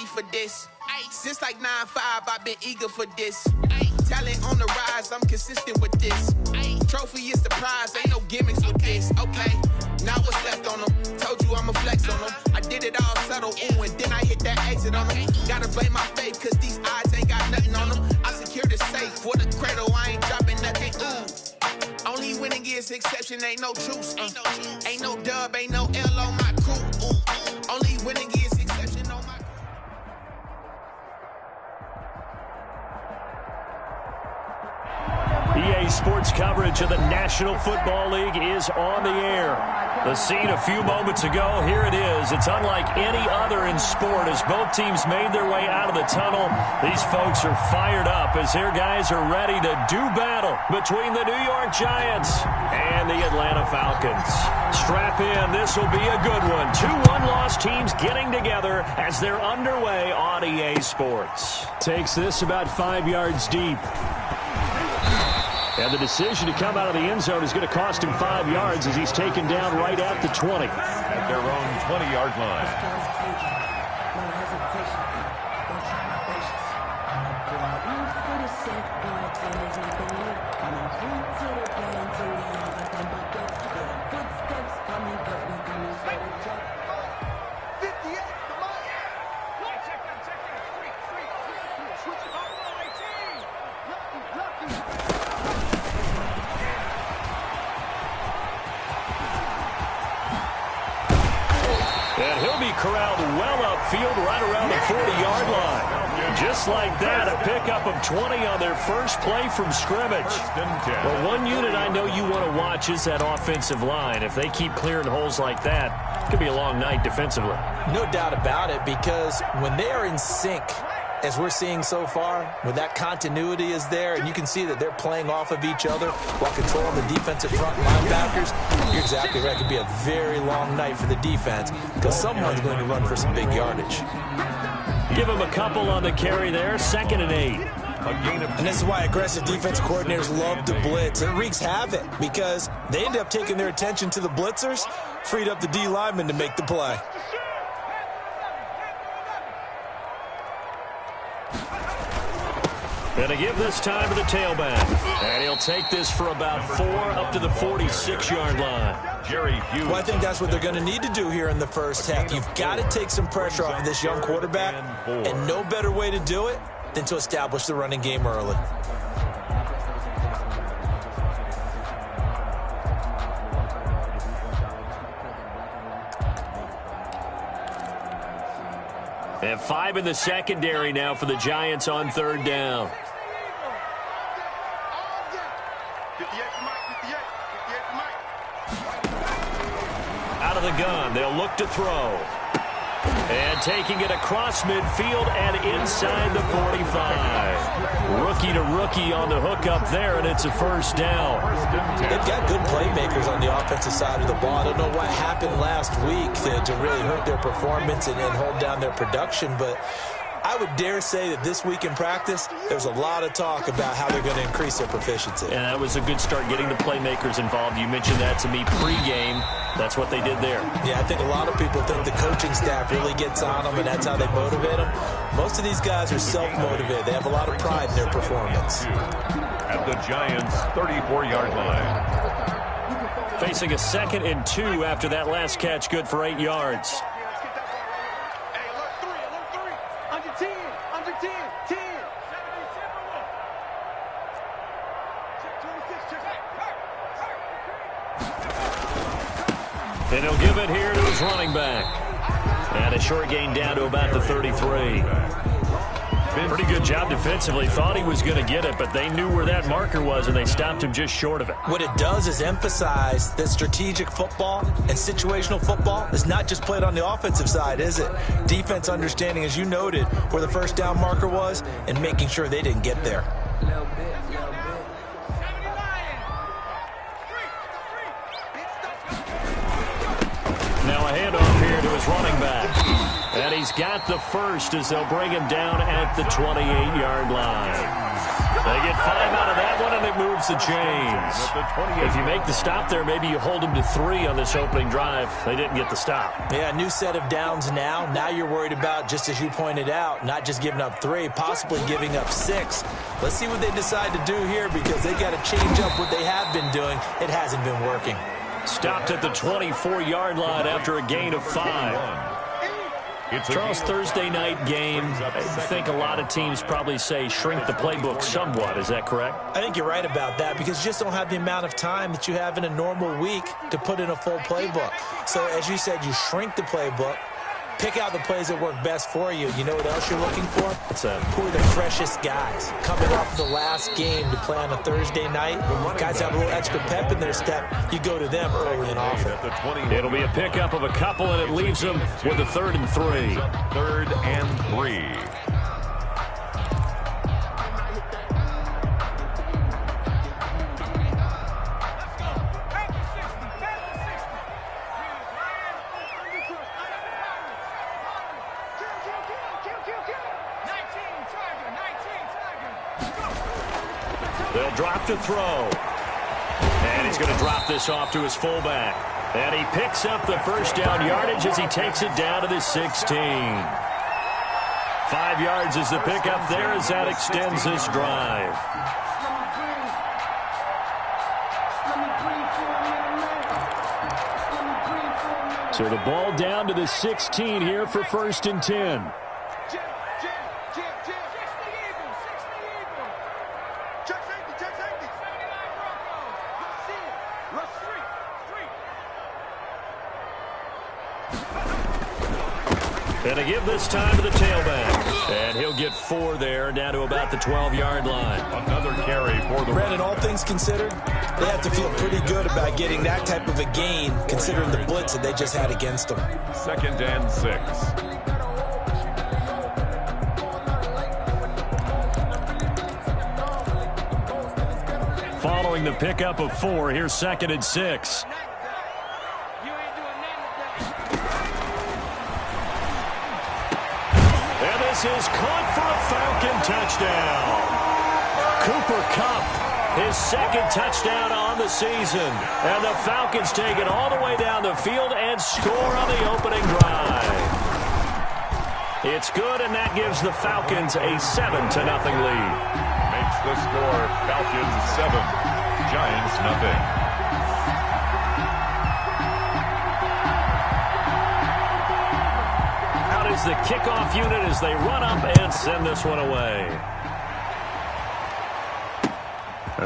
ready for this. Since like 9-5, I've been eager for this. Talent on the rise, I'm consistent with this. Trophy is the prize, ain't no gimmicks with this. Okay, now what's left on them? Told you I'ma flex on them. I did it all subtle, ooh, and then I hit that exit on them. Gotta blame my faith, cause these odds ain't got nothing on them. I secure the safe for the cradle, I ain't dropping nothing, ooh. Only winning is exception, ain't no truce. Ain't no dub, ain't no L on my crew, ooh. Only winning is exception on my crew. EA Sports coverage of the National Football League is on the air. The scene a few moments ago, here it is. It's unlike any other in sport as both teams made their way out of the tunnel. These folks are fired up as their guys are ready to do battle between the New York Giants and the Atlanta Falcons. Strap in, this will be a good one. Two one-loss teams getting together as they're underway on EA Sports. Takes this about 5 yards deep. And the decision to come out of the end zone is going to cost him 5 yards as he's taken down right at the 20. At their own 20-yard line. And he'll be corralled well upfield right around the 40-yard line. Just like that, a pickup of 20 on their first play from scrimmage. Well, one unit I know you want to watch is that offensive line. If they keep clearing holes like that, it could be a long night defensively. No doubt about it, because when they are in sync, as we're seeing so far, when that continuity is there, and you can see that they're playing off of each other while controlling the defensive front linebackers, you're exactly right. It could be a very long night for the defense because someone's going to run for some big yardage. Give him a couple on the carry there, 2nd and 8. And this is why aggressive defense coordinators love to blitz. It wreaks havoc because they end up taking their attention to the blitzers, freed up the D lineman to make the play. And to give this time to the tailback. And he'll take this for about 4 up to the 46-yard line. Jerry Hughes. Well, I think that's what they're going to need to do here in the first half. You've got to take some pressure off of this young quarterback, and no better way to do it than to establish the running game early. And 5 in the secondary now for the Giants on 3rd down. Out of the gun, they'll look to throw. And taking it across midfield and inside the 45. Rookie to rookie on the hookup there, and it's a 1st down. They've got good playmakers on the offensive side of the ball. I don't know what happened last week to really hurt their performance and hold down their production, but I would dare say that this week in practice, there's a lot of talk about how they're going to increase their proficiency. And that was a good start getting the playmakers involved. You mentioned that to me pregame. That's what they did there. Yeah, I think a lot of people think the coaching staff really gets on them, and that's how they motivate them. Most of these guys are self-motivated. They have a lot of pride in their performance. At the Giants' 34-yard line. Facing a 2nd and 2 after that last catch, good for 8 yards. And he'll give it here to his running back. And a short gain down to about the 33. Pretty good job defensively. Thought he was going to get it, but they knew where that marker was, and they stopped him just short of it. What it does is emphasize that strategic football and situational football is not just played on the offensive side, is it? Defense understanding, as you noted, where the 1st down marker was and making sure they didn't get there. Now a handoff here to his running back. And he's got the first as they'll bring him down at the 28-yard line. They get 5 out of that one, and it moves the chains. If you make the stop there, maybe you hold them to 3 on this opening drive. They didn't get the stop. Yeah, new set of downs now. Now you're worried about, just as you pointed out, not just giving up 3, possibly giving up 6. Let's see what they decide to do here, because they got to change up what they have been doing. It hasn't been working. Stopped at the 24-yard line after a gain of 5. Charles, Thursday night game, I think a lot of teams probably say shrink the playbook somewhat. Is that correct? I think you're right about that, because you just don't have the amount of time that you have in a normal week to put in a full playbook. So, as you said, you shrink the playbook, pick out the plays that work best for you. You know what else you're looking for? What's that? Who are the freshest guys coming off the last game to play on a Thursday night? Guys have a little extra pep in their step. You go to them early and often. It'll be a pickup of a couple, and it leaves them with a 3rd and 3. 3rd and 3. They'll drop to throw. And he's going to drop this off to his fullback. And he picks up the first down yardage as he takes it down to the 16. 5 yards is the pickup there as that extends this drive. So the ball down to the 16 here for 1st and 10. And a give this time to the tailback. And he'll get 4 there, down to about the 12-yard line. Another carry for the Brandon, all things considered, they have to feel pretty good about getting that type of a gain, considering the blitz that they just had against them. 2nd and 6. Following the pickup of 4, here's 2nd and 6. This is caught for a Falcon touchdown. Cooper Kupp, his 2nd touchdown on the season. And the Falcons take it all the way down the field and score on the opening drive. It's good, and that gives the Falcons a 7-0 lead. Makes the score Falcons 7, Giants nothing. Is the kickoff unit as they run up and send this one away.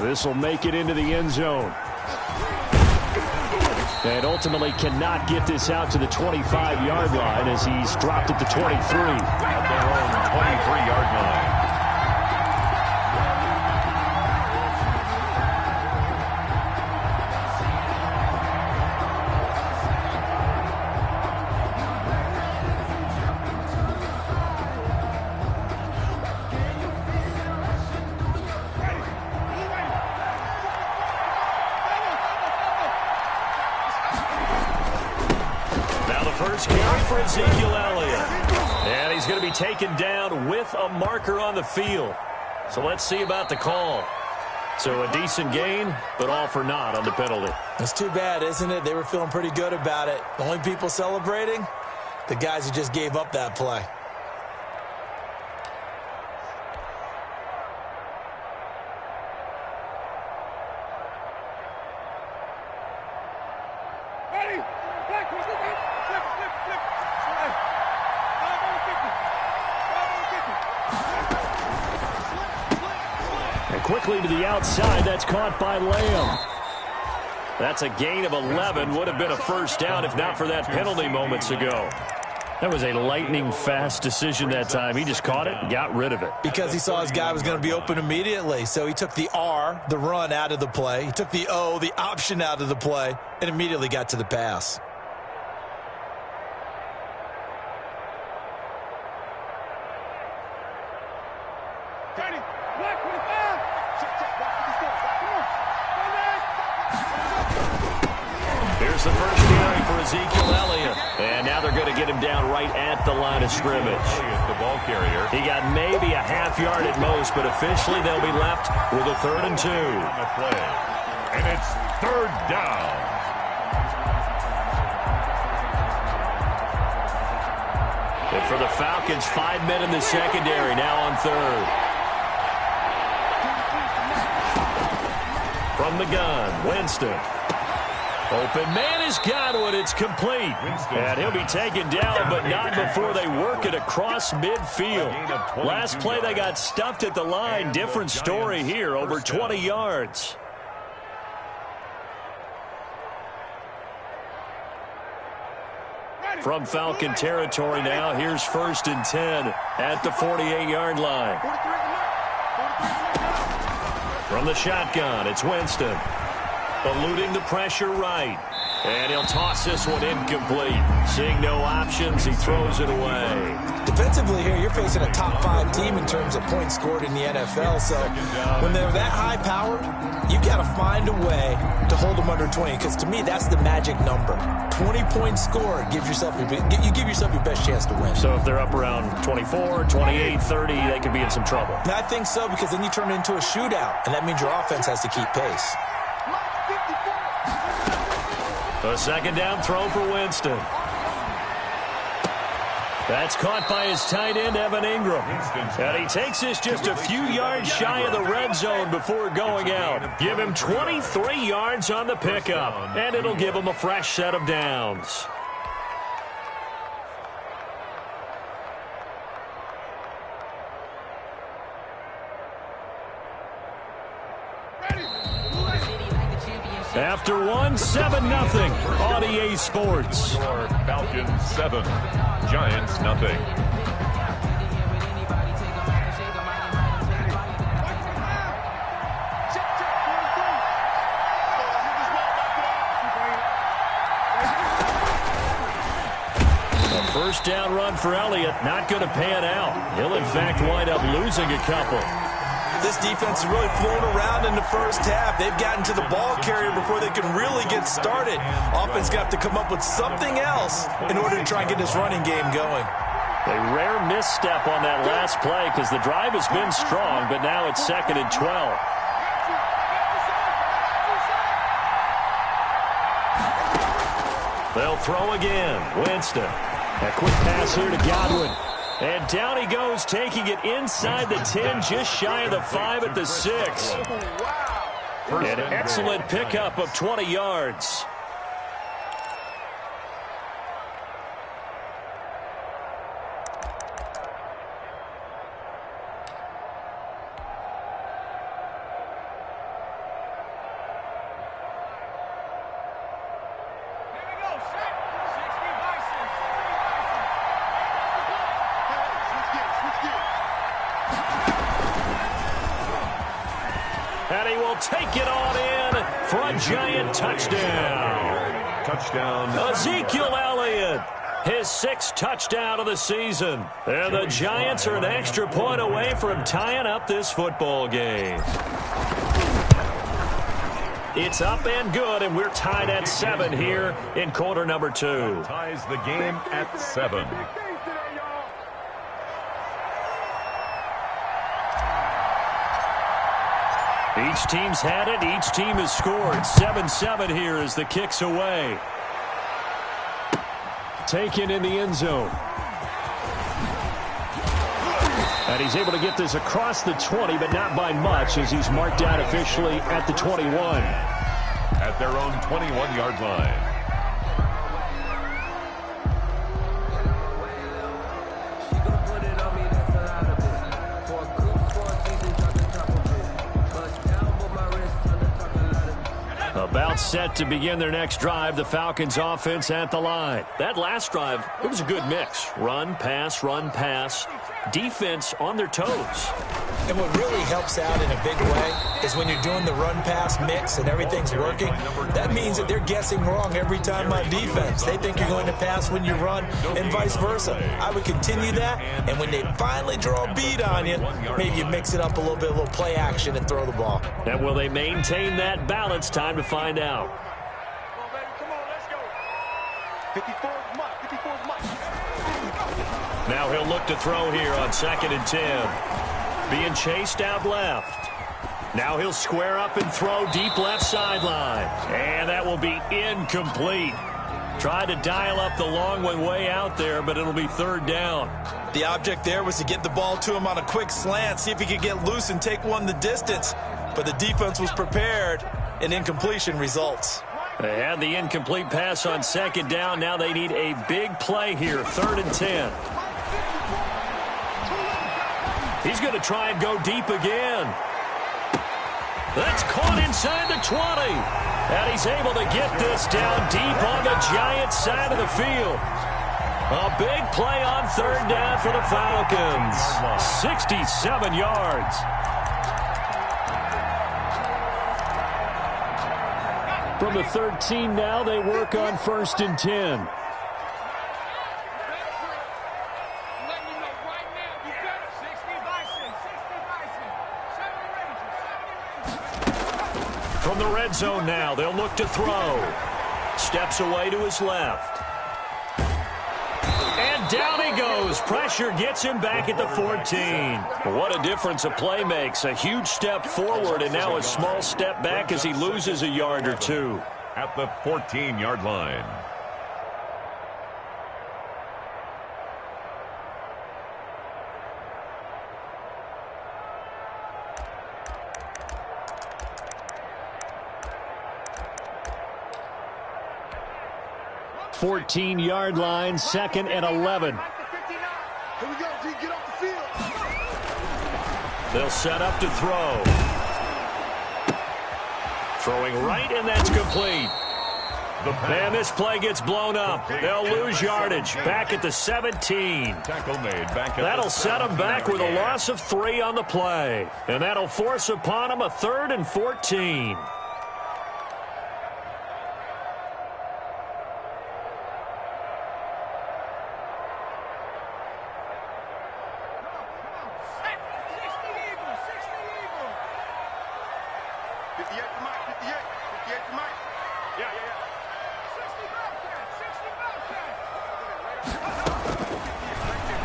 This will make it into the end zone. And ultimately cannot get this out to the 25-yard line as he's dropped at the 23. At their own 23-yard line. First carry for Ezekiel Elliott. And he's going to be taken down with a marker on the field. So let's see about the call. So a decent gain, but all for naught on the penalty. That's too bad, isn't it? They were feeling pretty good about it. The only people celebrating, the guys who just gave up that play. Quickly to the outside. That's caught by Lamb. That's a gain of 11. Would have been a first down if not for that penalty moments ago. That was a lightning-fast decision that time. He just caught it and got rid of it. Because he saw his guy was going to be open immediately. So he took the R, the run, out of the play. He took the O, the option, out of the play, and immediately got to the pass. Here's the first carry for Sgfl Elliott. And now they're going to get him down right at the line of scrimmage. The ball carrier. He got maybe a half yard at most, but officially they'll be left with a 3rd and 2. And it's 3rd down. And for the Falcons, 5 men in the secondary, now on 3rd. From the gun, Winston. Open man is Godwin. It's complete. And he'll be taken down, but not before they work it across midfield. Last play, they got stuffed at the line. Different story here, over 20 yards. From Falcon territory now, here's 1st and 10 at the 48-yard line. From the shotgun, it's Winston. Eluding the pressure right. And he'll toss this one incomplete. Seeing no options, he throws it away. Defensively here, you're facing a top 5 team in terms of points scored in the NFL. So when they're that high powered, you got to find a way to hold them under 20. Because to me, that's the magic number. 20 points scored gives yourself you give yourself your best chance to win. So if they're up around 24, 28, 30, they could be in some trouble. And I think so, because then you turn it into a shootout, and that means your offense has to keep pace. A 2nd down throw for Winston. That's caught by his tight end, Evan Ingram. And he takes this just a few yards shy of the red zone before going out. Give him 23 yards on the pickup, and it'll give him a fresh set of downs. After one, 7-0 on EA Sports. Falcons 7, Giants nothing. A 1st down run for Elliott, not going to pan out. He'll in fact wind up losing a couple. This defense is really flown around in the first half. They've gotten to the ball carrier before they can really get started. Offense got to come up with something else in order to try and get this running game going. A rare misstep on that last play because the drive has been strong, but now it's 2nd and 12. They'll throw again. Winston. A quick pass here to Godwin. And down he goes, taking it inside the 10, just shy of the 5 at the 6. An excellent pickup of 20 yards. And he will take it on in for a giant touchdown. Touchdown. Sgfl Elliott, his 6th touchdown of the season. And the Giants are an extra point away from tying up this football game. It's up and good, and we're tied at 7 here in quarter number 2. Ties the game at 7. Each team's had it. Each team has scored. 7-7 here as the kick's away. Taken in the end zone. And he's able to get this across the 20, but not by much, as he's marked out officially at the 21. At their own 21-yard line. About set to begin their next drive, the Falcons offense at the line. That last drive, it was a good mix. Run, pass, defense on their toes. And what really helps out in a big way is when you're doing the run-pass mix and everything's working, that means that they're guessing wrong every time on defense. They think you're going to pass when you run and vice versa. I would continue that, and when they finally draw a beat on you, maybe you mix it up a little bit, a little play action and throw the ball. And will they maintain that balance? Time to find out. Come on, baby. Come on, let's go. Now he'll look to throw here on 2nd and 10. Being chased out left. Now he'll square up and throw deep left sideline. And that will be incomplete. Tried to dial up the long one way out there, but it'll be 3rd down. The object there was to get the ball to him on a quick slant, see if he could get loose and take one the distance. But the defense was prepared, and incompletion results. They had the incomplete pass on 2nd down. Now they need a big play here, 3rd and 10. He's going to try and go deep again. That's caught inside the 20. And he's able to get this down deep on the Giants side of the field. A big play on 3rd down for the Falcons. 67 yards. From the 13 now, they work on 1st and 10. From the red zone now, they'll look to throw. Steps away to his left. And down he goes. Pressure gets him back at the 14. What a difference a play makes. A huge step forward and now a small step back as he loses a yard or two. At the 14-yard line. Fourteen-yard line, 2nd and 11. Here we go, G. Get off the field. They'll set up to throw. Throwing right, and that's complete. And this play gets blown up. They'll lose yardage. Back at the 17. Tackle made back at That'll set them back with a loss of 3 on the play. And that'll force upon them a 3rd and 14.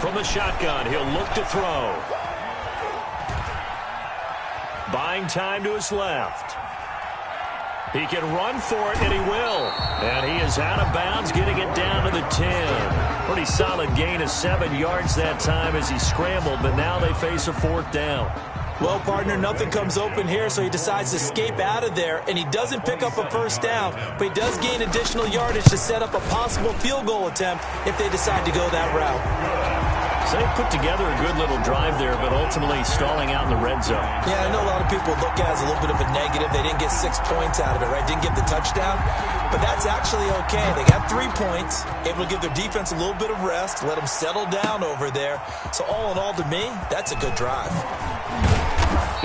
From the shotgun, he'll look to throw. Buying time to his left. He can run for it, and he will. And he is out of bounds, getting it down to the 10. Pretty solid gain of 7 yards that time as he scrambled, but now they face a 4th down. Well, partner, nothing comes open here, so he decides to escape out of there, and he doesn't pick up a 1st down, but he does gain additional yardage to set up a possible field goal attempt if they decide to go that route. So they put together a good little drive there, but ultimately stalling out in the red zone. Yeah, I know a lot of people look at it as a little bit of a negative. They didn't get 6 points out of it, right? Didn't get the touchdown. But that's actually okay. They got 3 points, able to give their defense a little bit of rest, let them settle down over there. So all in all, to me, that's a good drive.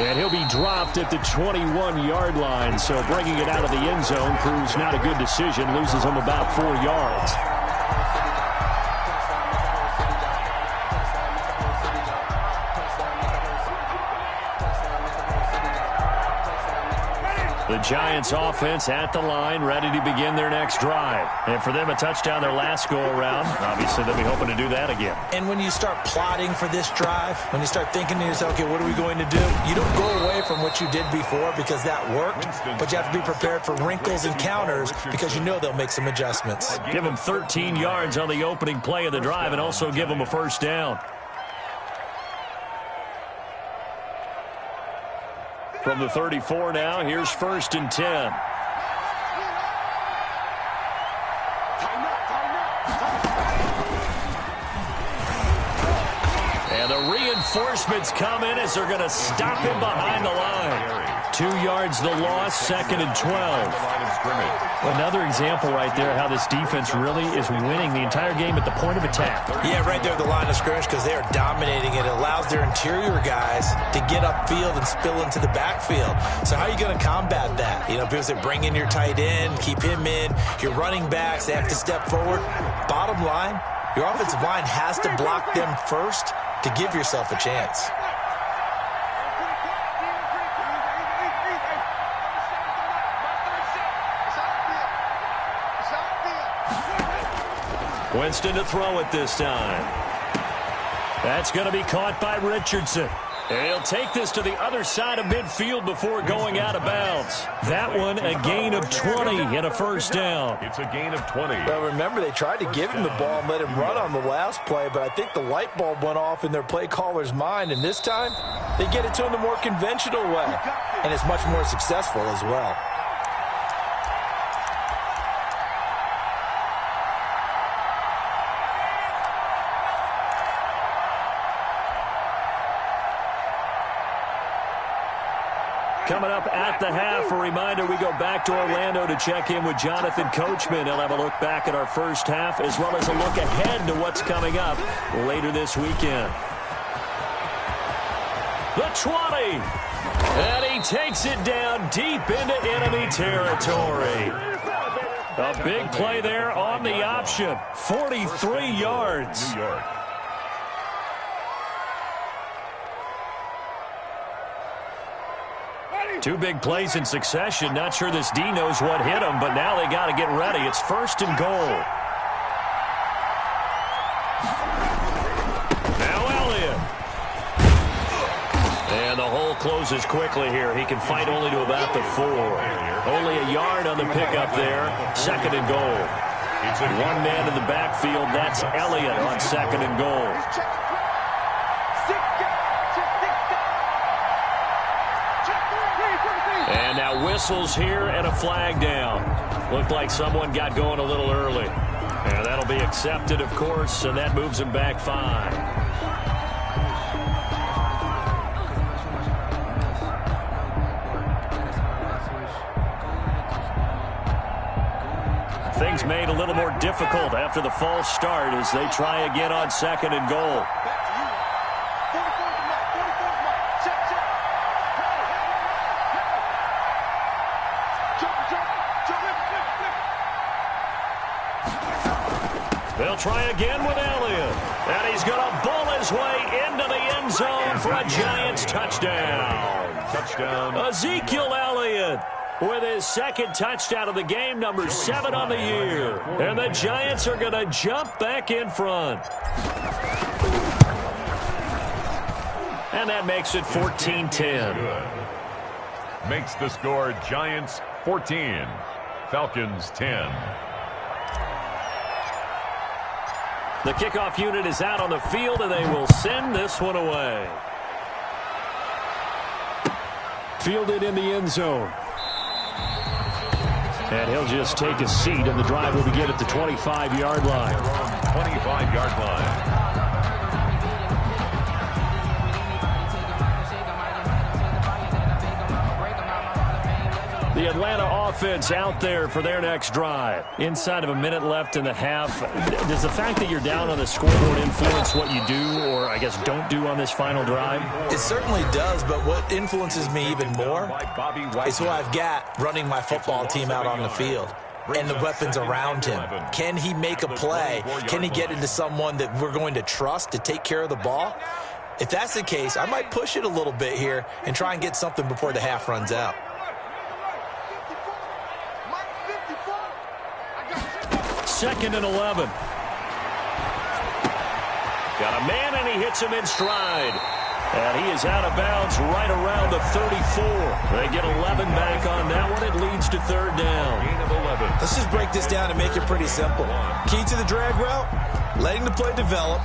And he'll be dropped at the 21-yard line, so bringing it out of the end zone proves not a good decision, loses him about 4 yards. The Giants offense at the line, ready to begin their next drive. And for them, a touchdown their last go-around. Obviously, they'll be hoping to do that again. And when you start plotting for this drive, when you start thinking to yourself, okay, what are we going to do? You don't go away from what you did before because that worked, but you have to be prepared for wrinkles and counters because you know they'll make some adjustments. Give them 13 yards on the opening play of the drive and also give them a 1st down. From the 34 now, here's 1st and 10. And the reinforcements come in as they're going to stop him behind the line. 2 yards the loss, 2nd and 12. Another example right there how this defense really is winning the entire game at the point of attack. Yeah, right there at the line of scrimmage because they are dominating it. It allows their interior guys to get upfield and spill into the backfield. So how are you going to combat that? You know, because they bring in your tight end, keep him in. Your running backs, they have to step forward. Bottom line, your offensive line has to block them first to give yourself a chance. Winston to throw it this time. That's going to be caught by Richardson. And he'll take this to the other side of midfield before going out of bounds. That one a gain of 20 and a first down. It's a gain of 20. Well, remember, they tried to give him the ball and let him run on the last play, but I think the light bulb went off in their play caller's mind, and this time they get it to him the more conventional way, and it's much more successful as well. Coming up at the half, a reminder, we go back to Orlando to check in with Jonathan Coachman. He'll have a look back at our first half as well as a look ahead to what's coming up later this weekend. The 20. And he takes it down deep into enemy territory. A big play there on the option. 43 yards. New York. Two big plays in succession. Not sure this D knows what hit him, but now they got to get ready. It's first and goal. Now Elliott. And the hole closes quickly here. He can fight only to about the 4. Only a yard on the pickup there. Second and goal. It's one man in the backfield. That's Elliott on second and goal. And now whistles here and a flag down. Looked like someone got going a little early. And that'll be accepted, of course, and that moves him back 5. Things made a little more difficult after the false start as they try again on second and goal. They'll try again with Elliott. And he's going to bowl his way into the end zone for a Giants touchdown. Touchdown. Ezekiel Elliott with his second touchdown of the game, number 7 on the year. And the Giants are going to jump back in front. And that makes it 14-10. Makes the score Giants 14, Falcons 10. The kickoff unit is out on the field, and they will send this one away. Fielded in the end zone. And he'll just take a seat, and the drive will begin at the 25-yard line. 25-yard line. The Atlanta offense out there for their next drive. Inside of a minute left in the half. Does the fact that you're down on the scoreboard influence what you do, or I guess don't do on this final drive? It certainly does, but what influences me even more is who I've got running my football team out on the field and the weapons around him. Can he make a play? Can he get into someone that we're going to trust to take care of the ball? If that's the case, I might push it a little bit here and try and get something before the half runs out. Second and 11. Got a man, and he hits him in stride. And he is out of bounds right around the 34. They get 11 back on that one. It leads to third down. Gain of 11. Let's just break this down and make it pretty simple. Key to the drag route, letting the play develop,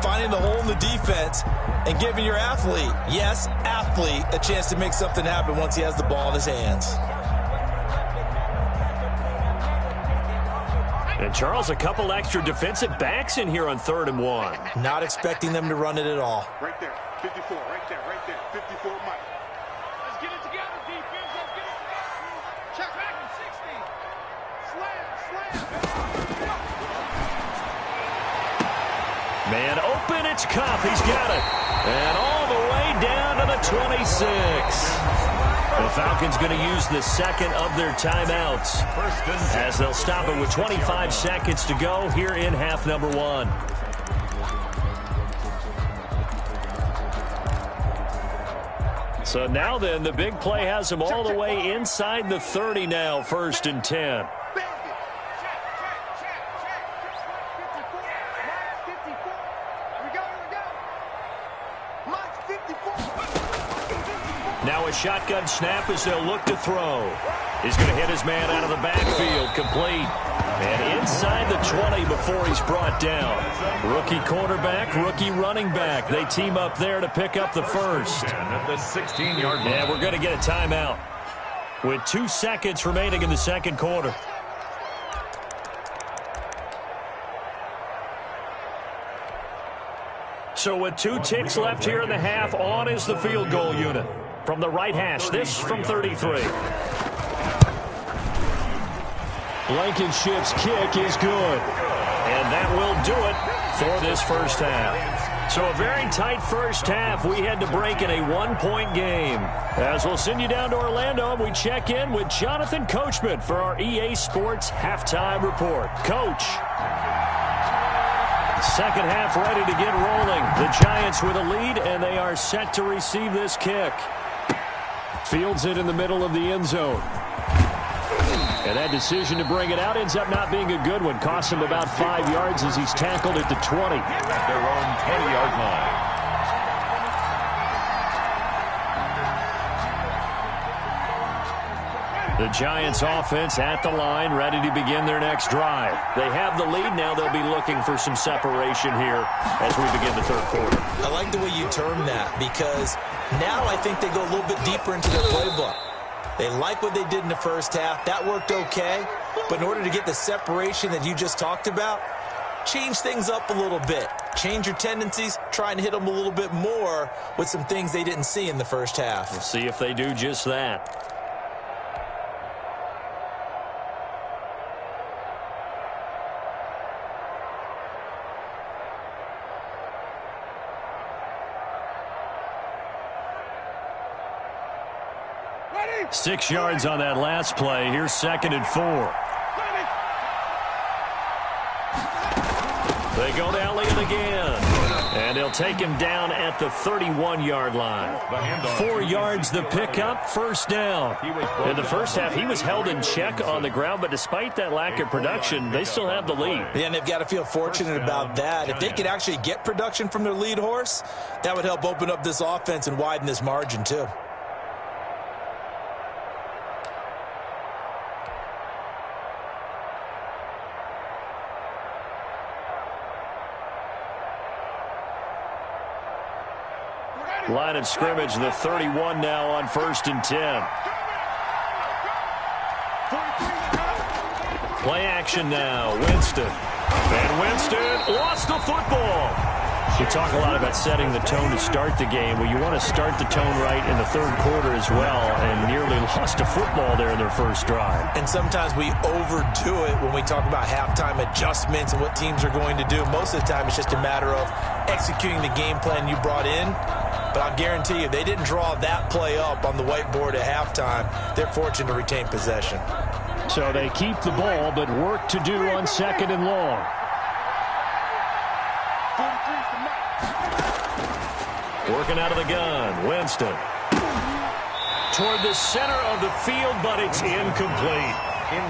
finding the hole in the defense, and giving your athlete, yes, athlete, a chance to make something happen once he has the ball in his hands. And, Charles, a couple extra defensive backs in here on 3rd and 1. Not expecting them to run it at all. Right there, 54, right there, 54, Mike. Let's get it together, defense. Let's get it together. Check back in 60. Slam. Man open, it's Cup. He's got it. And all the way down to the 26. The Falcons going to use the second of their timeouts as they'll stop it with 25 seconds to go here in half number 1. So now then, the big play has them all the way inside the 30 now, 1st and 10. shotgun snap as they'll look to throw. He's going to hit his man out of the backfield, complete. And inside the 20 before he's brought down. Rookie quarterback, rookie running back. They team up there to pick up the first. At the 16-yard line. And we're going to get a timeout with 2 seconds remaining in the second quarter. So with 2 ticks left here in the half, on is the field goal unit. From the right hash, this from 33. Blankenship's kick is good. And that will do it for this first half. So a very tight first half. We had to break in a 1-point game. As we'll send you down to Orlando, we check in with Jonathan Coachman for our EA Sports Halftime Report. Coach. Second half ready to get rolling. The Giants with a lead, and they are set to receive this kick. Fields it in the middle of the end zone. And that decision to bring it out ends up not being a good one. Costs him about 5 yards as he's tackled at the 20. At their own 20-yard line. The Giants offense at the line, ready to begin their next drive. They have the lead. Now they'll be looking for some separation here as we begin the third quarter. I like the way you term that, because now I think they go a little bit deeper into their playbook. They like what they did in the first half. That worked okay. But in order to get the separation that you just talked about, change things up a little bit. Change your tendencies. Try and hit them a little bit more with some things they didn't see in the first half. We'll see if they do just that. Ready? 6 yards on that last play. Here's 2nd and 4. They go to Elliott again. And they'll take him down at the 31-yard line. 4 yards the pickup, first down. In the first half, he was held in check on the ground, but despite that lack of production, they still have the lead. Yeah, and they've got to feel fortunate about that. If they could actually get production from their lead horse, that would help open up this offense and widen this margin too. Line of scrimmage, the 31 now on 1st and 10. Play action now, Winston. And Winston lost the football. You talk a lot about setting the tone to start the game. Well, you want to start the tone right in the third quarter as well, and nearly lost a football there in their first drive. And sometimes we overdo it when we talk about halftime adjustments and what teams are going to do. Most of the time, it's just a matter of executing the game plan you brought in. But I'll guarantee you, they didn't draw that play up on the whiteboard at halftime. They're fortunate to retain possession. So they keep the ball, but work to do on 2nd and long. Working out of the gun, Winston. Toward the center of the field, but it's incomplete.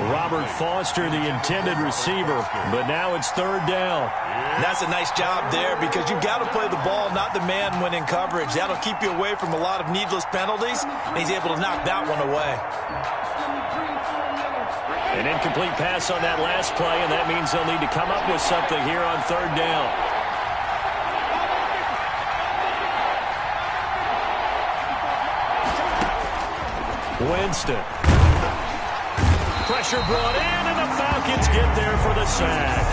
Robert Foster, the intended receiver, but now it's 3rd down. And that's a nice job there, because you've got to play the ball, not the man when in coverage. That'll keep you away from a lot of needless penalties, and he's able to knock that one away. An incomplete pass on that last play, and that means they'll need to come up with something here on 3rd down. Winston. Pressure brought in, and the Falcons get there for the sack.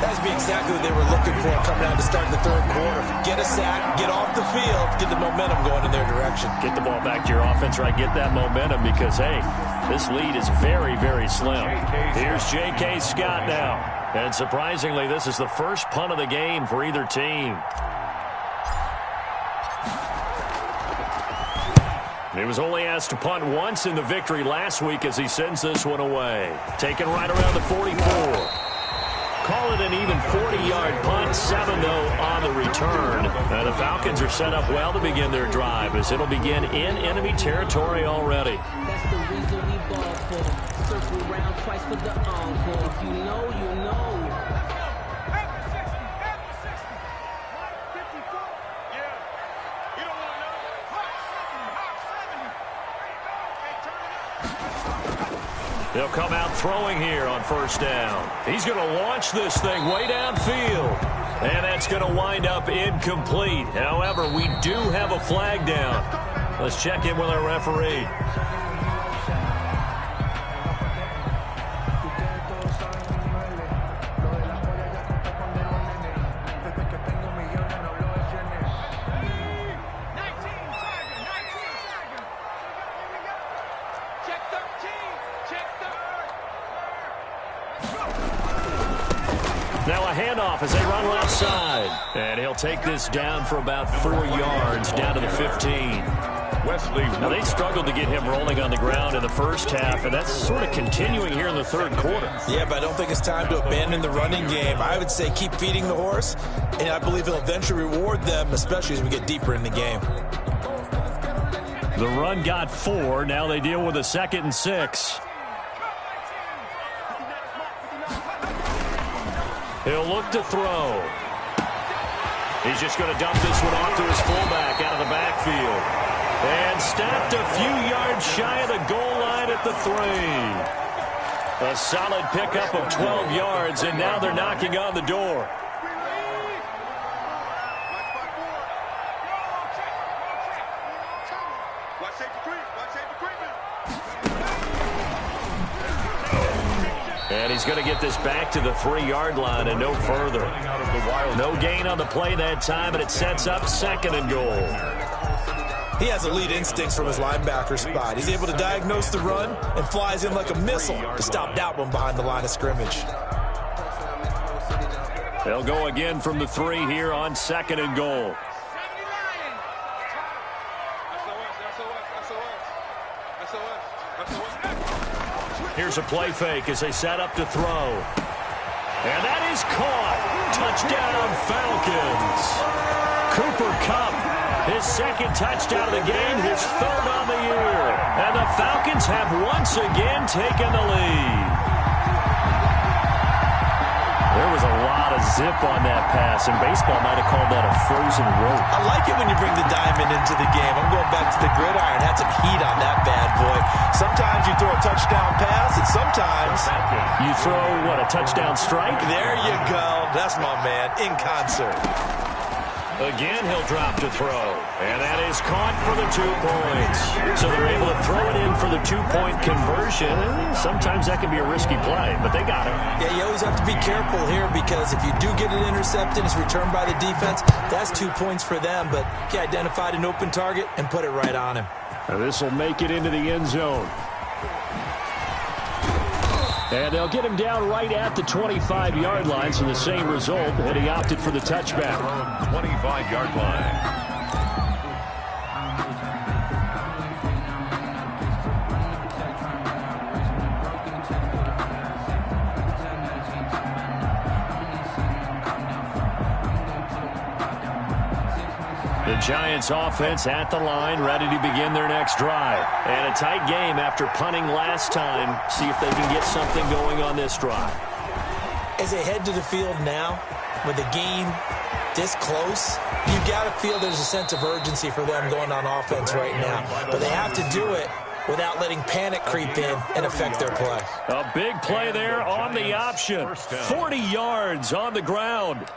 That's exactly what they were looking for coming out to start the third quarter. Get a sack, get off the field, get the momentum going in their direction. Get the ball back to your offense, right? Get that momentum, because, hey, this lead is very, very slim. Here's J.K. Scott now. And surprisingly, this is the first punt of the game for either team. He was only asked to punt once in the victory last week as he sends this one away. Taken right around the 44. Call it an even 40-yard punt, 7 though on the return. The Falcons are set up well to begin their drive as it'll begin in enemy territory already. That's the reason we ball for. Circle around twice for the encore. If you know, you know. They'll come out throwing here on first down. He's going to launch this thing way downfield. And that's going to wind up incomplete. However, we do have a flag down. Let's check in with our referee. Now a handoff as they run left side. And he'll take this down for about 4 yards down to the 15. Now they struggled to get him rolling on the ground in the first half, and that's sort of continuing here in the third quarter. Yeah, but I don't think it's time to abandon the running game. I would say keep feeding the horse, and I believe he'll eventually reward them, especially as we get deeper in the game. The run got 4. Now they deal with a 2nd and 6. He'll look to throw. He's just going to dump this one off to his fullback out of the backfield. And stopped a few yards shy of the goal line at the 3. A solid pickup of 12 yards, and now they're knocking on the door. And he's going to get this back to the 3-yard line and no further. No gain on the play that time, and it sets up 2nd and goal. He has elite instincts from his linebacker spot. He's able to diagnose the run and flies in like a missile to stop that one behind the line of scrimmage. They'll go again from the 3 here on 2nd and goal. Here's a play fake as they set up to throw. And that is caught. Touchdown, Falcons. Cooper Kupp, his 2nd touchdown of the game, his 3rd on the year. And the Falcons have once again taken the lead. There was a lot of zip on that pass, and baseball might have called that a frozen rope. I like it when you bring the diamond into the game. I'm going back to the gridiron. Had some heat on that bad boy. Sometimes you throw a touchdown pass, and sometimes you throw, what, a touchdown strike? There you go. That's my man, in concert. Again, he'll drop to throw. And that is caught for the 2 points. So they're able to throw it in for the 2-point conversion. Sometimes that can be a risky play, but they got it. Yeah, you always have to be careful here because if you do get it intercepted, it's returned by the defense, that's 2 points for them. But he identified an open target and put it right on him. Now this will make it into the end zone. And they'll get him down right at the 25-yard line, so the same result, and he opted for the touchback. 25-yard line. The Giants offense at the line, ready to begin their next drive. And a tight game after punting last time. See if they can get something going on this drive. As they head to the field now, with the game this close, you got to feel there's a sense of urgency for them going on offense right now. But they have to do it without letting panic creep in and affect their play. A big play there on the option. 40 yards on the ground.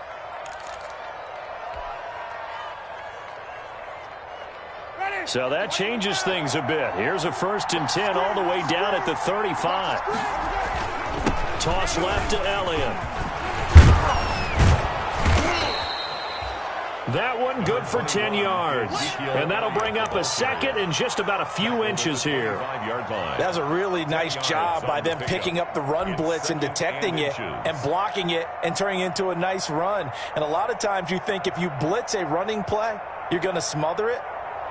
So that changes things a bit. Here's a 1st and 10 all the way down at the 35. Toss left to Elliott. That one good for 10 yards. And that'll bring up a 2nd and just about a few inches here. That was a really nice job by them picking up the run blitz and detecting it and blocking it and turning it into a nice run. And a lot of times you think if you blitz a running play, you're going to smother it.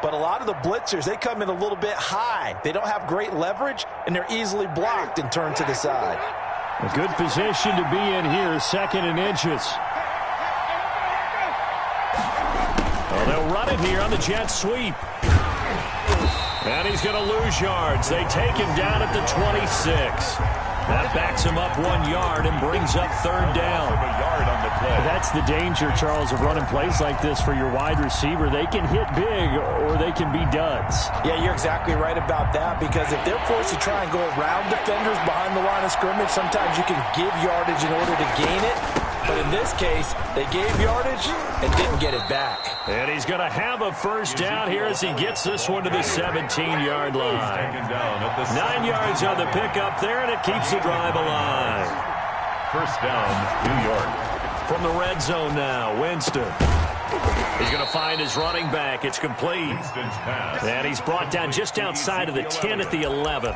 But a lot of the blitzers, they come in a little bit high. They don't have great leverage, and they're easily blocked and turned to the side. A good position to be in here, 2nd and inches. Well, they'll run it here on the jet sweep. And he's going to lose yards. They take him down at the 26. That backs him up 1 yard and brings up third down. A yard on the play. That's the danger, Charles, of running plays like this for your wide receiver. They can hit big or they can be duds. Yeah, you're exactly right about that, because if they're forced to try and go around defenders behind the line of scrimmage, sometimes you can give yardage in order to gain it. But in this case, they gave yardage and didn't get it back. And he's going to have a first down here as he gets this one to the 17-yard line. 9 yards on the pickup there, and it keeps the drive alive. First down, New York. From the red zone now, Winston. He's going to find his running back. It's complete. Winston's pass. And he's brought down just outside of the 10 at the 11.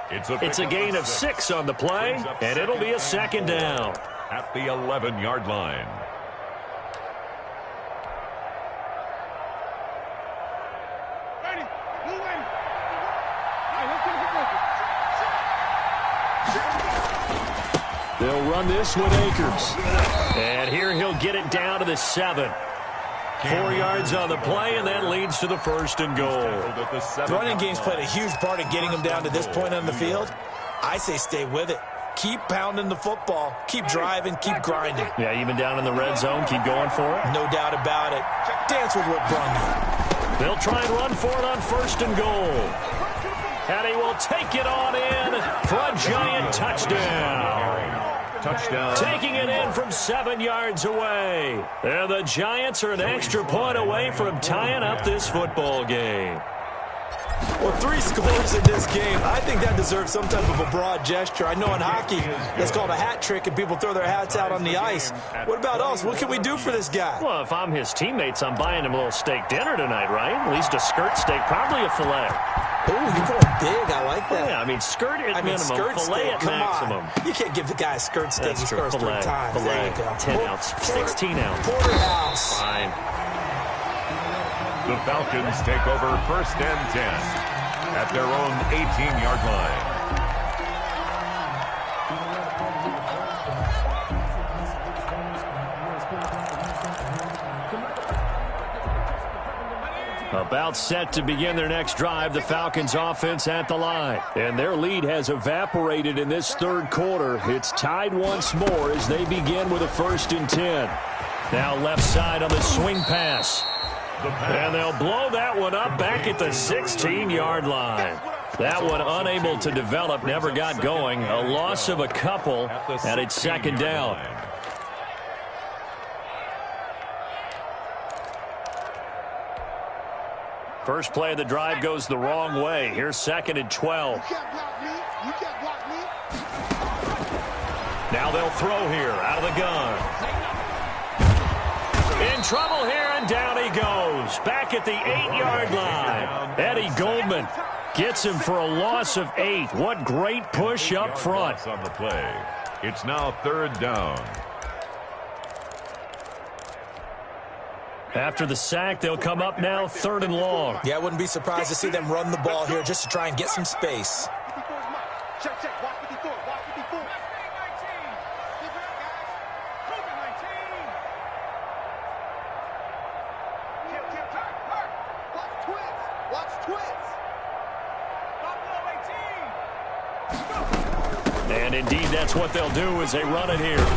It's a gain of 6 on the play, and it'll be a second down. At the 11-yard line. Ready. Move in. They'll run this with Akers. And here he'll get it down to the 7. 4 yards on the play, and that leads to the first and goal. The running game's played a huge part in getting him down to this point on the field. I say stay with it. Keep pounding the football. Keep driving. Keep grinding. Yeah, even down in the red zone, keep going for it. No doubt about it. Dance with what brung you. They'll try and run for it on first and goal. And he will take it on in for a giant touchdown. Touchdown. Taking it in from 7 yards away. And the Giants are an extra point away from tying up this football game. Well, 3 scores in this game. I think that deserves some type of a broad gesture. I know in hockey, that's called a hat trick, and people throw their hats out on the ice. What about us? What can we do for this guy? Well, if I'm his teammates, I'm buying him a little steak dinner tonight, right? At least a skirt steak, probably a filet. Oh, you're going big. I like that. Yeah, I mean, skirt at minimum, skirt filet steak. at Come maximum. on. You can't give the guy a skirt steak. That's He true. scores 3 times. Filet. There you go. 10 ounce, 16 ounce. Porterhouse. Fine. The Falcons take over first and 10 at their own 18-yard line. About set to begin their next drive, the Falcons offense at the line. And their lead has evaporated in this third quarter. It's tied once more as they begin with a first and 10. Now left side on the swing pass. And they'll blow that one up back at the 16-yard line. That one unable to develop, never got going. A loss of a couple, and it's second down. First play of the drive goes the wrong way. Here's second and 12. You can't block me. You can't block me. Now they'll throw here out of the gun. In trouble here, and down he goes. Back at the 8-yard line. Eddie Goldman gets him for a loss of 8. What great push up front. On the play. It's now third down. After the sack, they'll come up now third and long. Yeah, I wouldn't be surprised to see them run the ball here just to try and get some space. 54 is mine. Check, check. Watch 54. Watch 54. Watch 19. Watch twins. And indeed, that's what they'll do as they run it here.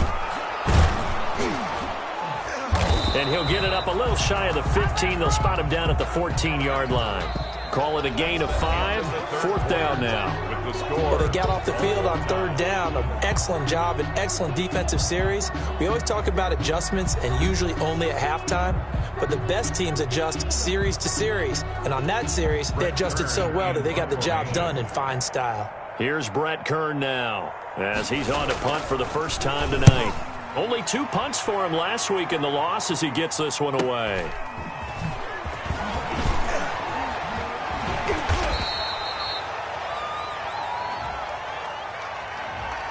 And he'll get it up a little shy of the 15. They'll spot him down at the 14-yard line. Call it a gain of 5. Fourth down now. With the score. Well, they got off the field on third down. An excellent job, an excellent defensive series. We always talk about adjustments and usually only at halftime. But the best teams adjust series to series. And on that series, they adjusted so well that they got the job done in fine style. Here's Brett Kern now as he's on to punt for the first time tonight. Only 2 punts for him last week in the loss as he gets this one away.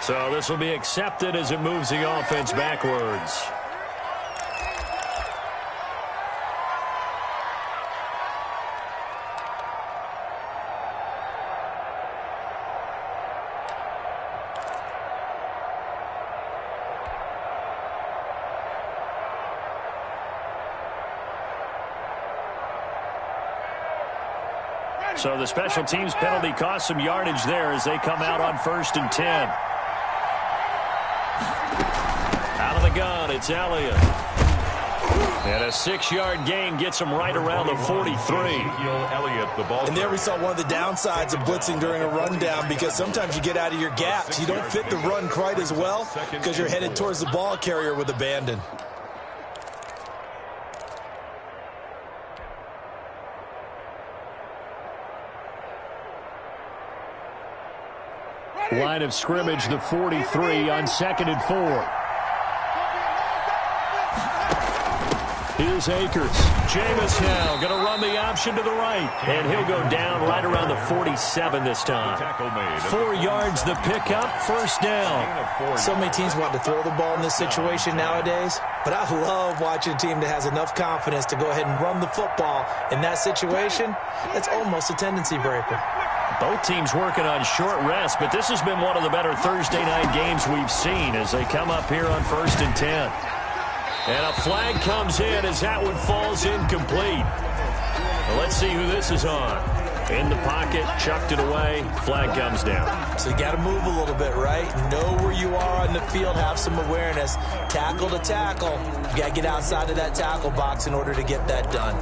So this will be accepted as it moves the offense backwards. So the special teams penalty cost some yardage there as they come out on first and 10. Out of the gun, it's Elliott. And a 6-yard gain gets him right around the 43. And there we saw one of the downsides of blitzing during a rundown, because sometimes you get out of your gaps. You don't fit the run quite as well because you're headed towards the ball carrier with abandon. Line of scrimmage, the 43 on 2nd and 4. Here's Akers. Jameis now going to run the option to the right. And he'll go down right around the 47 this time. 4 yards the pickup, first down. So many teams want to throw the ball in this situation nowadays, but I love watching a team that has enough confidence to go ahead and run the football in that situation. That's almost a tendency breaker. Both teams working on short rest, but this has been one of the better Thursday night games we've seen as they come up here on 1st and 10. And a flag comes in as that one falls incomplete. Well, let's see who this is on. In the pocket, chucked it away, flag comes down. So you got to move a little bit, right? Know where you are on the field, have some awareness. Tackle to tackle. You got to get outside of that tackle box in order to get that done.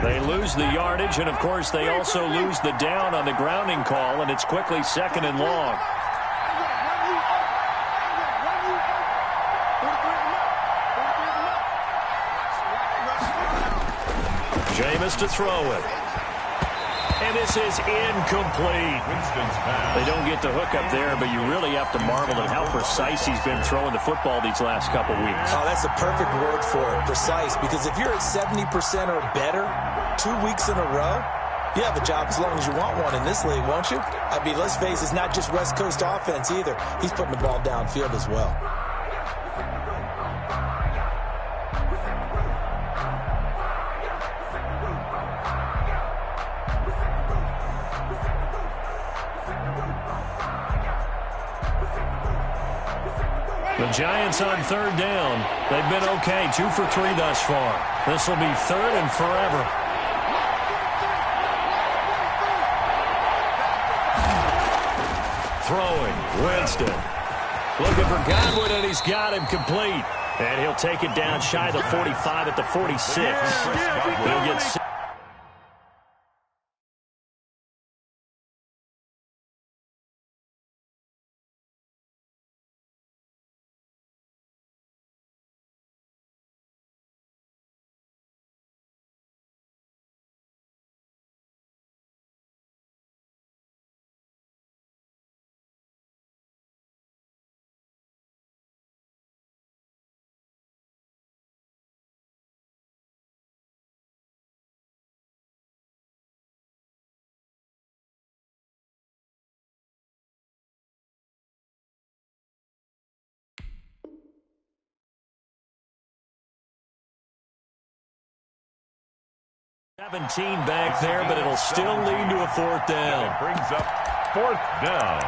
They lose the yardage, and of course they also lose the down on the grounding call, and it's quickly 2nd and long. Jameis to throw it. And this is incomplete. They don't get the hook up there, but you really have to marvel at how precise he's been throwing the football these last couple weeks. Oh, that's the perfect word for it, precise, because if you're at 70% or better 2 weeks in a row, you have a job as long as you want one in this league, won't you? I mean, let's face it, it's not just West Coast offense either. He's putting the ball downfield as well. The Giants on 3rd down. They've been okay, 2 for 3 thus far. This will be 3rd and forever. Throwing, Winston. Looking for Godwin, and he's got him complete. And he'll take it down shy of the 45 at the 46. He'll get 6. $17 back there, but it'll still lead to a 4th down. It brings up 4th down.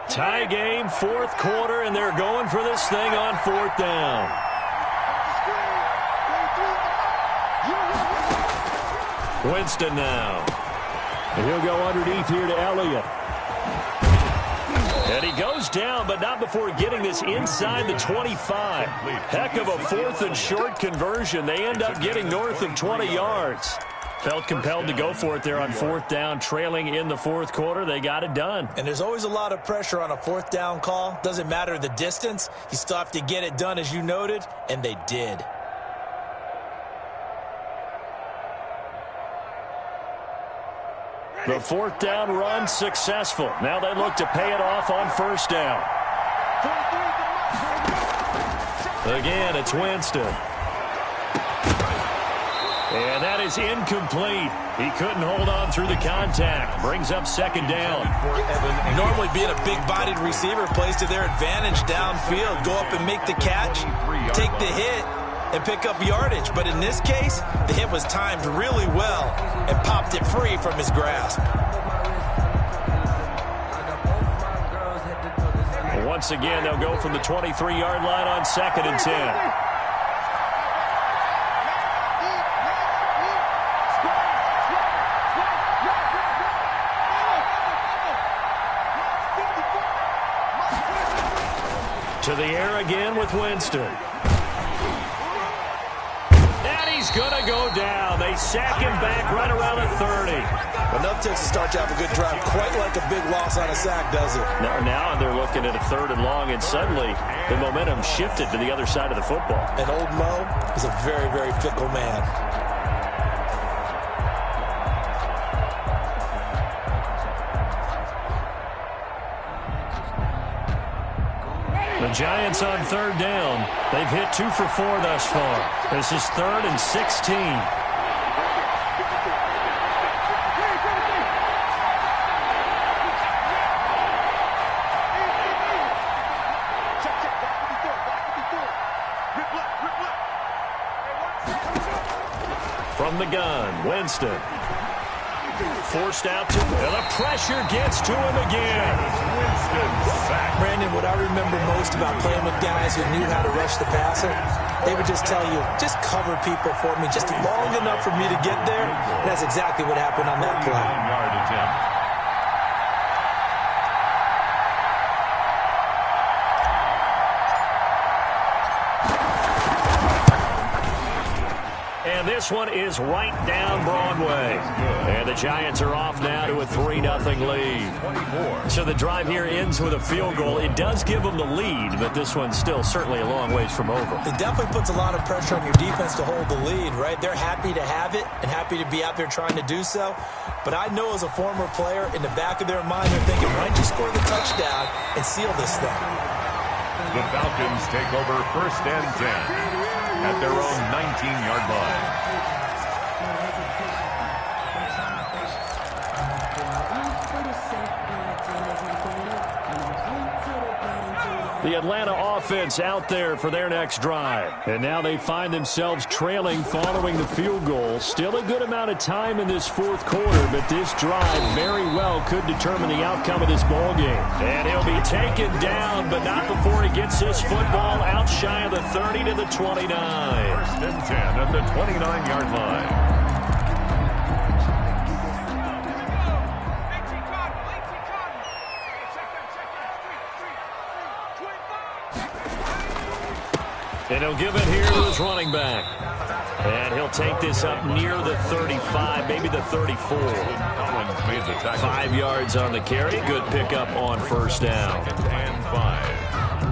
Tie game, 4th quarter, and they're going for this thing on 4th down. Winston now. And he'll go underneath here to Elliott. And he goes down, but not before getting this inside the 25. Heck of a 4th and short conversion. They end up getting north of 20 yards. Felt compelled to go for it there on 4th down, trailing in the 4th quarter. They got it done. And there's always a lot of pressure on a 4th down call. Doesn't matter the distance. You still have to get it done, as you noted, and they did. The 4th down run successful. Now they look to pay it off on 1st down. Again, it's Winston. And that is incomplete. He couldn't hold on through the contact. Brings up 2nd down. Normally being a big-bodied receiver plays to their advantage downfield. Go up and make the catch, take the hit, and pick up yardage. But in this case, the hit was timed really well and popped it free from his grasp. Once again, they'll go from the 23-yard line on 2nd and 10. To the air again with Winston. And he's going to go down. They sack him back right around the 30. Enough to start to have a good drive. Quite like a big loss on a sack, does it? Now they're looking at a 3rd and long, and suddenly the momentum shifted to the other side of the football. And old Mo is a very, very fickle man. The Giants on 3rd down. They've hit 2 for 4 thus far. This is 3rd and 16. From the gun, Winston. Forced out to him, and the pressure gets to him again. Brandon, what I remember most about playing with guys who knew how to rush the passer, they would just tell you, just cover people for me just long enough for me to get there. And that's exactly what happened on that play. And this one is right down Broadway. And the Giants are off now to a 3-0 lead. So the drive here ends with a field goal. It does give them the lead, but this one's still certainly a long ways from over. It definitely puts a lot of pressure on your defense to hold the lead, right? They're happy to have it and happy to be out there trying to do so. But I know as a former player, in the back of their mind, they're thinking, why don't you score the touchdown and seal this thing? The Falcons take over 1st and 10 at their own 19-yard line. The Atlanta offense out there for their next drive. And now they find themselves trailing following the field goal. Still a good amount of time in this 4th quarter, but this drive very well could determine the outcome of this ball game. And he'll be taken down, but not before he gets this football out shy of the 30 to the 29. 1st and 10 at the 29-yard line. And he'll give it here to his running back. And he'll take this up near the 35, maybe the 34. 5 yards on the carry. Good pickup on 1st down. 2nd and 5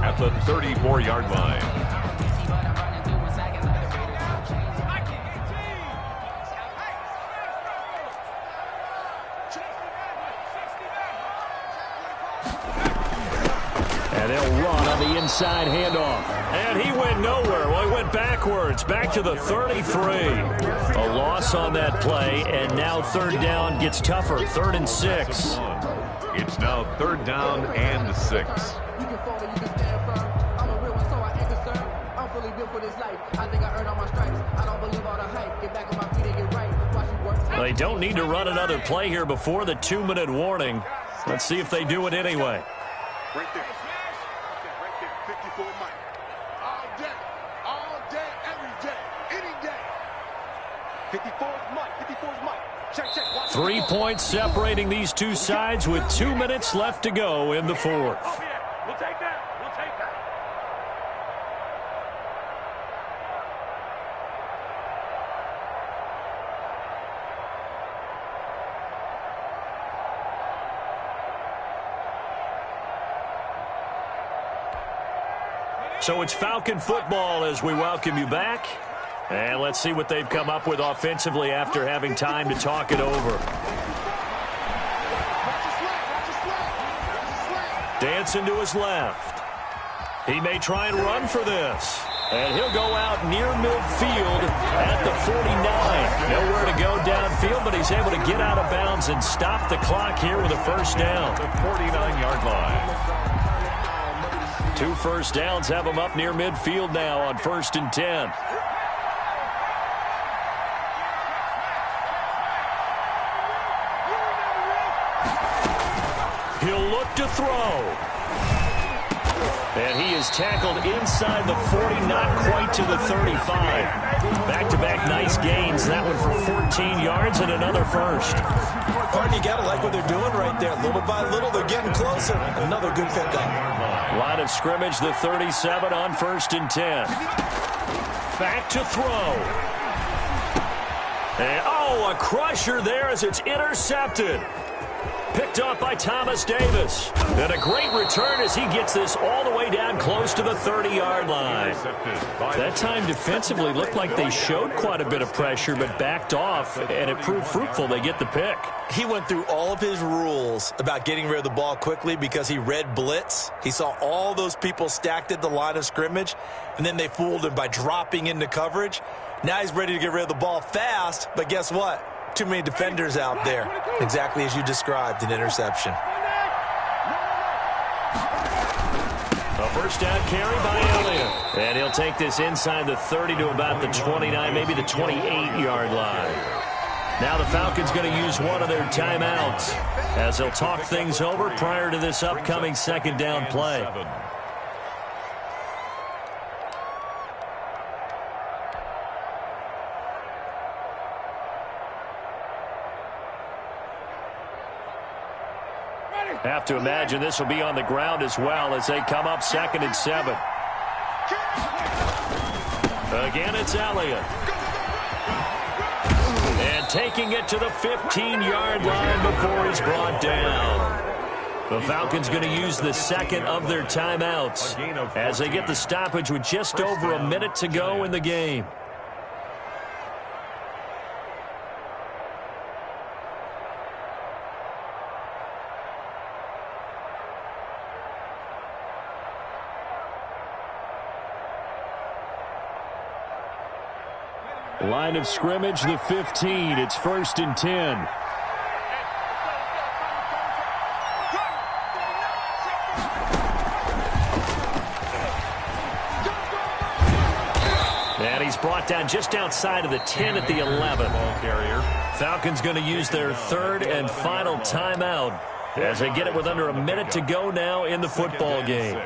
at the 34-yard line. And they'll run on the inside handoff. And he went nowhere. Well, he went backwards, back to the 33. A loss on that play, and now 3rd down gets tougher. 3rd and 6. It's now 3rd down and 6. You can fall or you can stand firm. I'm a real one, so I ain't concerned. I'm fully built for this life. I think I earned all my stripes. I don't believe all the hype. Get back on my feet and get right. Watch me work. They don't need to run another play here before the 2-minute warning. Let's see if they do it anyway. Right there. Right there. 54 Mike. All day, every day, any day. 54's Mike. 54's Mike. Check. 3 points separating these two sides with 2 minutes left to go in the 4th. We'll take that. So it's Falcon football as we welcome you back. And let's see what they've come up with offensively after having time to talk it over. Dancing to his left. He may try and run for this. And he'll go out near midfield at the 49. Nowhere to go downfield, but he's able to get out of bounds and stop the clock here with a 1st down. The 49-yard line. 2 first downs have them up near midfield now on 1st and 10. He'll look to throw. And he is tackled inside the 40, not quite to the 35. Back-to-back nice gains. That one for 14 yards and another first. Pardon, you got to like what they're doing right there. Little by little, they're getting closer. Another good pickup. Line of scrimmage, the 37 on 1st and 10. Back to throw. And, a crusher there as it's intercepted. Picked off by Thomas Davis. And a great return as he gets this all the way down close to the 30-yard line. That time defensively looked like they showed quite a bit of pressure but backed off, and it proved fruitful. They get the pick. He went through all of his rules about getting rid of the ball quickly because he read blitz. He saw all those people stacked at the line of scrimmage, and then they fooled him by dropping into coverage. Now he's ready to get rid of the ball fast, but guess what? Too many defenders out there. Exactly as you described, an interception. A first down carry by Elliott. And he'll take this inside the 30 to about the 29, maybe the 28-yard line. Now the Falcons going to use one of their timeouts as they'll talk things over prior to this upcoming second down play. Have to imagine this will be on the ground as well as they come up 2nd and 7. Again, it's Elliott. And taking it to the 15-yard line before he's brought down. The Falcons going to use the second of their timeouts as they get the stoppage with just over a minute to go in the game. Line of scrimmage, the 15. It's 1st and 10. And he's brought down just outside of the 10 at the 11. Falcons going to use their 3rd and final timeout as they get it with under a minute to go now in the football game.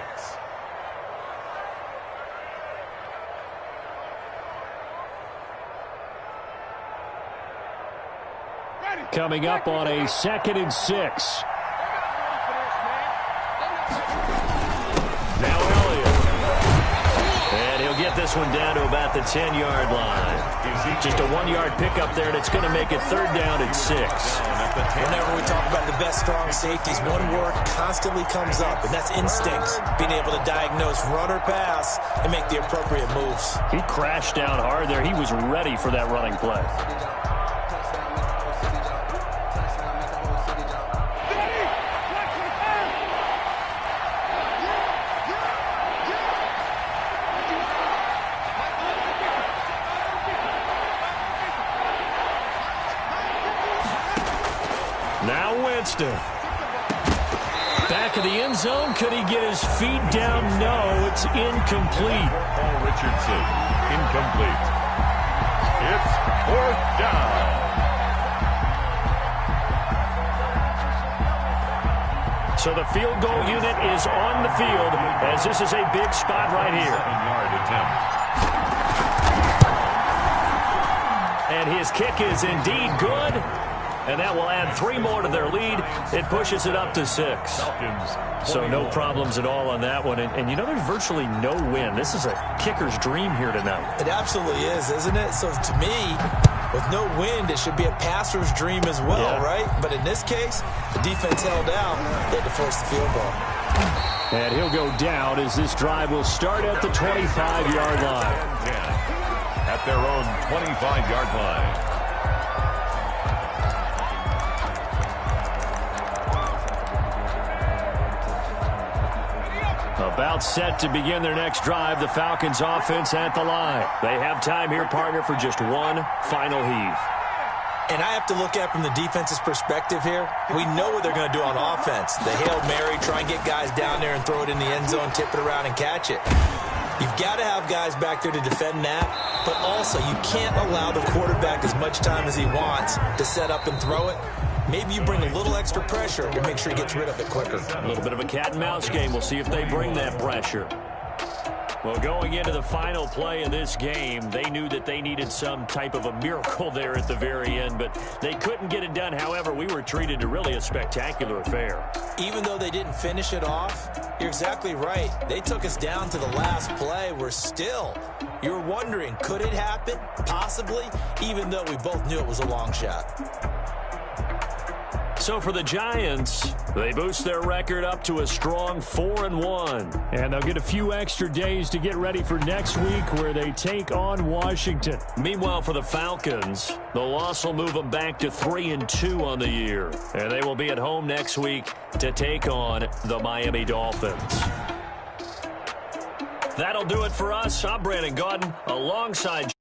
Coming up on a 2nd and 6. Now Elliott. And he'll get this one down to about the 10-yard line. Just a 1-yard pickup there, and it's going to make it 3rd down and 6. Whenever we talk about the best strong safeties, one word constantly comes up, and that's instincts. Being able to diagnose run or pass and make the appropriate moves. He crashed down hard there. He was ready for that running play. Now Winston. Back of the end zone. Could he get his feet down? No, it's incomplete. Paul Richardson, incomplete. It's 4th down. So the field goal unit is on the field as this is a big spot right here. 7-yard attempt. And his kick is indeed good. And that will add 3 more to their lead. It pushes it up to 6. So no problems at all on that one. And you know, there's virtually no wind. This is a kicker's dream here tonight. It absolutely is, isn't it? So to me, with no wind, it should be a passer's dream as well, right? But in this case, the defense held out. They had to force the field goal. And he'll go down as this drive will start at the 25-yard line. At their own 25-yard line. About set to begin their next drive, the Falcons offense at the line. They have time here, partner, for just one final heave. And I have to look at it from the defense's perspective here. We know what they're going to do on offense. The Hail Mary, try and get guys down there and throw it in the end zone, tip it around and catch it. You've got to have guys back there to defend that, but also you can't allow the quarterback as much time as he wants to set up and throw it. Maybe you bring a little extra pressure to make sure he gets rid of it quicker. A little bit of a cat and mouse game. We'll see if they bring that pressure. Well, going into the final play of this game, they knew that they needed some type of a miracle there at the very end, but they couldn't get it done. However, we were treated to really a spectacular affair. Even though they didn't finish it off, you're exactly right. They took us down to the last play. You were wondering, could it happen? Possibly, even though we both knew it was a long shot. So for the Giants, they boost their record up to a strong 4-1. And they'll get a few extra days to get ready for next week where they take on Washington. Meanwhile, for the Falcons, the loss will move them back to 3-2 on the year. And they will be at home next week to take on the Miami Dolphins. That'll do it for us. I'm Brandon Gaudin alongside